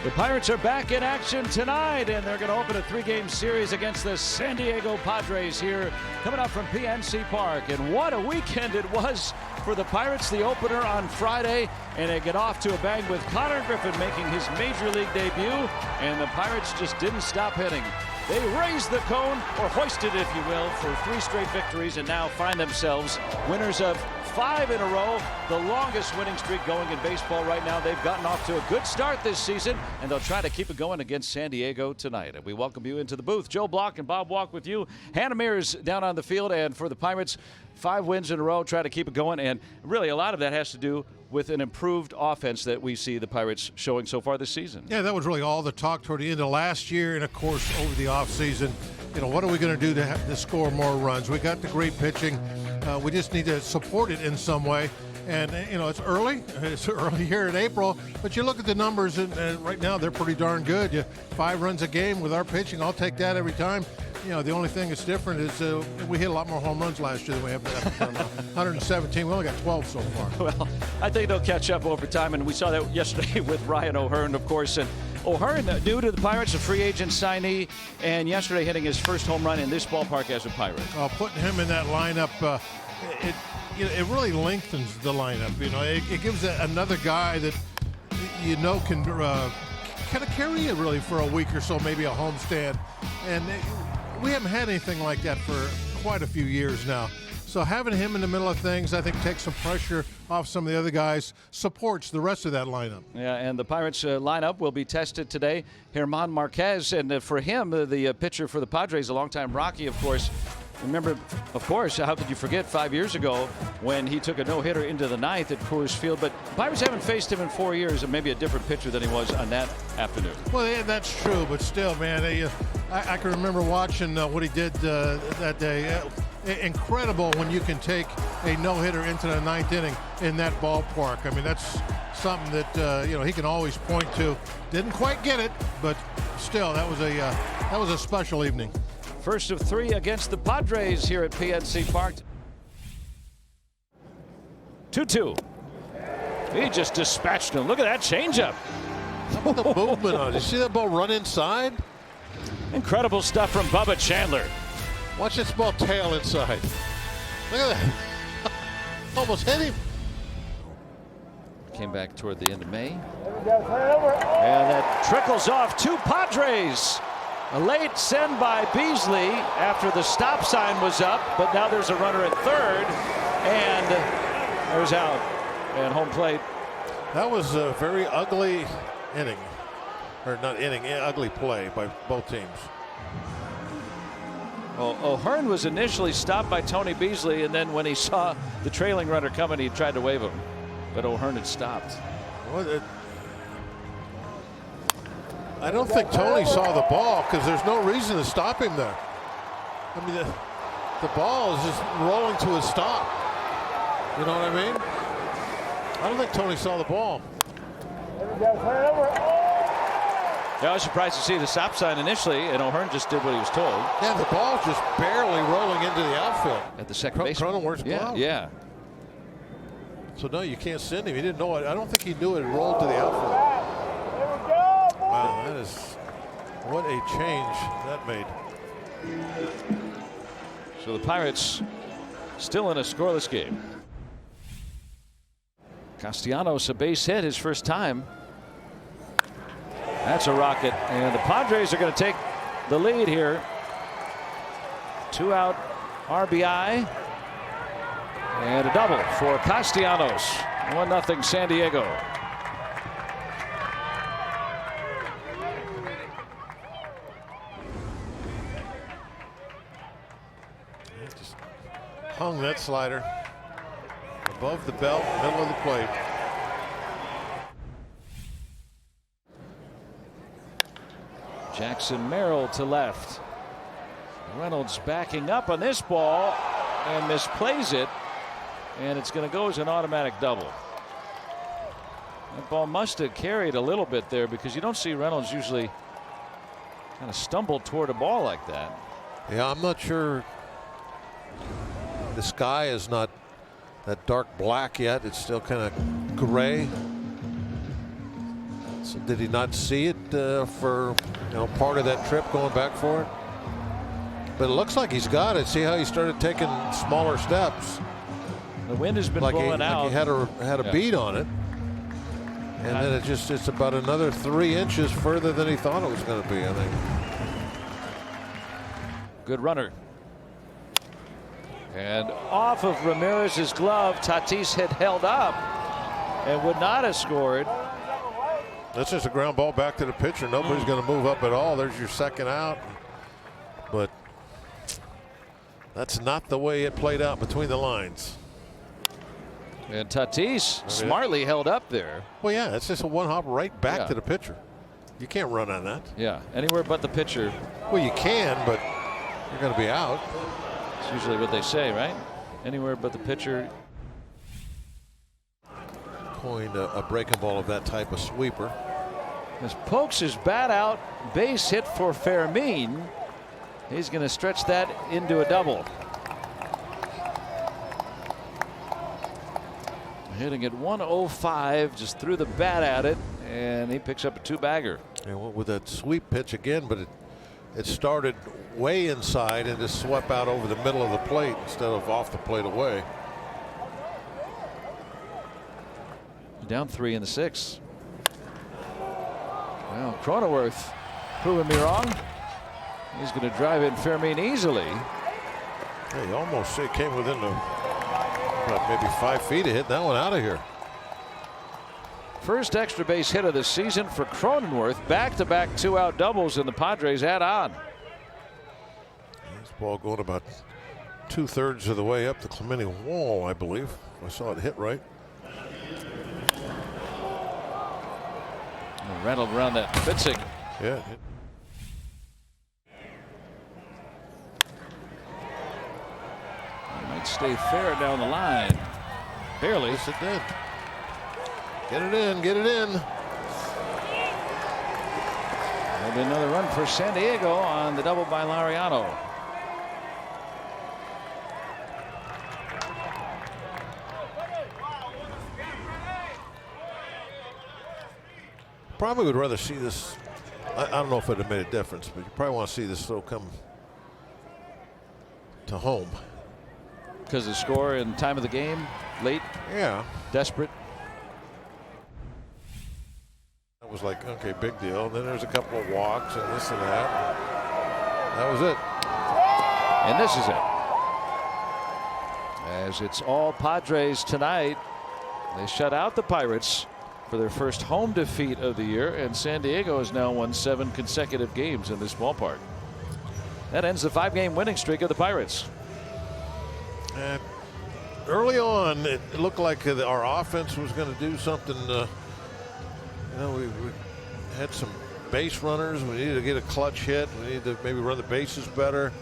The Pirates are back in action tonight, and they're going to open a 3-game series against the San Diego Padres here, coming up from PNC Park. And what a weekend it was for the Pirates. The opener on Friday, and they get off to a bang with Connor Griffin making his major league debut, and the Pirates just didn't stop hitting. They raised the cone, or hoisted, if you will, for 3 straight victories, and now find themselves winners of 5 in a row, the longest winning streak going in baseball right now. They've gotten off to a good start this season, and they'll try to keep it going against San Diego tonight. And we welcome you into the booth. Joe Block and Bob Walk with you. Hannah Mears down on the field, and for the Pirates, 5 wins in a row, try to keep it going. And really, a lot of that has to do with an improved offense that we see the Pirates showing so far this season. Yeah, that was really all the talk toward the end of last year, and of course over the offseason. You know, what are we going to do to score more runs? We got the great pitching. We just need to support it in some way. And, you know, it's early here in April, but you look at the numbers, and right now they're pretty darn good. 5 runs a game with our pitching, I'll take that every time. You know, the only thing that's different is we hit a lot more home runs last year than we have now. 117, we only got 12 so far. Well, I think they'll catch up over time, and we saw that yesterday with Ryan O'Hearn, of course. And O'Hearn, new to the Pirates, a free agent signee, and yesterday hitting his first home run in this ballpark as a Pirate. Putting him in that lineup, it really lengthens the lineup. You know, it gives another guy that you know can kind of carry it really for a week or so, maybe a homestand. And we haven't had anything like that for quite a few years now. So having him in the middle of things, I think, takes some pressure off some of the other guys, supports the rest of that lineup. Yeah, and the Pirates lineup will be tested today. German Marquez, and for him, the pitcher for the Padres, a longtime Rocky, of course. Remember, of course, how could you forget 5 years ago when he took a no-hitter into the 9th at Coors Field? But the Pirates haven't faced him in 4 years, and maybe a different pitcher than he was on that afternoon. Well, yeah, that's true, but still, man, I can remember watching what he did that day. Incredible when you can take a no-hitter into the 9th inning in that ballpark. I mean, that's something that he can always point to. Didn't quite get it, but still, that was a special evening. First of 3 against the Padres here at PNC Park. 2-2. He just dispatched him. Look at that changeup. How about the movement on it? You see that ball run inside? Incredible stuff from Bubba Chandler. Watch this ball tail inside. Look at that. Almost hit him. Came back toward the end of May. And that trickles off to Padres. A late send by Beasley after the stop sign was up, but now there's a runner at third, and there's out and home plate. That was a very ugly inning, or not inning, ugly play by both teams. Well, O'Hearn was initially stopped by Tony Beasley, and then when he saw the trailing runner coming, he tried to wave him, but O'Hearn had stopped. Well, I don't think Tony saw the ball because there's no reason to stop him there. I mean, the ball is just rolling to a stop. You know what I mean? I don't think Tony saw the ball. Yeah, I was surprised to see the stop sign initially, and O'Hearn just did what he was told. Yeah, the ball just barely rolling into the outfield. At the second base. Cronenworth's glove. Yeah. So no, you can't send him. He didn't know it. I don't think he knew it rolled to the outfield. Wow, that is what a change that made. So the Pirates still in a scoreless game. Castellanos a base hit his first time. That's a rocket, and the Padres are going to take the lead here. 2-out RBI and a double for Castellanos. 1-0 San Diego. Just hung that slider above the belt, middle of the plate. Jackson Merrill to left. Reynolds backing up on this ball and misplays it, and it's going to go as an automatic double. That ball must have carried a little bit there, because you don't see Reynolds usually kind of stumble toward a ball like that. Yeah, I'm not sure. The sky is not that dark black yet. It's still kind of gray. So did he not see it for part of that trip going back for it? But it looks like he's got it. See how he started taking smaller steps. The wind has been like blowing out. Like he had a beat on it. And then it's about another 3 inches further than he thought it was going to be, I think. Good runner. And off of Ramirez's glove, Tatis had held up and would not have scored. That's just a ground ball back to the pitcher. Nobody's going to move up at all. There's your second out. But that's not the way it played out between the lines. And Tatis smartly held up there. Well, yeah, it's just a one hop right back to the pitcher. You can't run on that. Yeah, anywhere but the pitcher. Well, you can, but you're going to be out. It's usually what they say, right? Anywhere but the pitcher. Coined a breaking ball of that type of sweeper. As pokes his bat out, base hit for Fermin. He's going to stretch that into a double. Hitting at 105, just threw the bat at it, and he picks up a 2-bagger. And went with that sweep pitch again, but it started way inside and just swept out over the middle of the plate instead of off the plate away. Down 3 in the 6th. Well, Cronenworth proving me wrong. He's going to drive in Fermin easily. Hey, he almost came within maybe 5 feet of hitting that one out of here. First extra base hit of the season for Cronenworth. Back-to-back 2-out doubles, and the Padres add on. This ball going about 2/3 of the way up the Clemente wall, I believe. I saw it hit right. Rattled around that Fitzing. Yeah. Might stay fair down the line. Barely. Yes, it did. Get it in. Get it in. There'll be another run for San Diego on the double by Laureano. Probably would rather see this. I don't know if it would have made a difference, but you probably want to see this throw come to home. Because the score and time of the game, late. Yeah. Desperate. That was like, okay, big deal. Then there's a couple of walks and this and that. That was it. And this is it. As it's all Padres tonight. They shut out the Pirates for their first home defeat of the year, and San Diego has now won 7 consecutive games in this ballpark. That ends the 5-game winning streak of the Pirates. And early on, it looked like our offense was going to do something. We had some base runners. We needed to get a clutch hit. We needed to maybe run the bases better.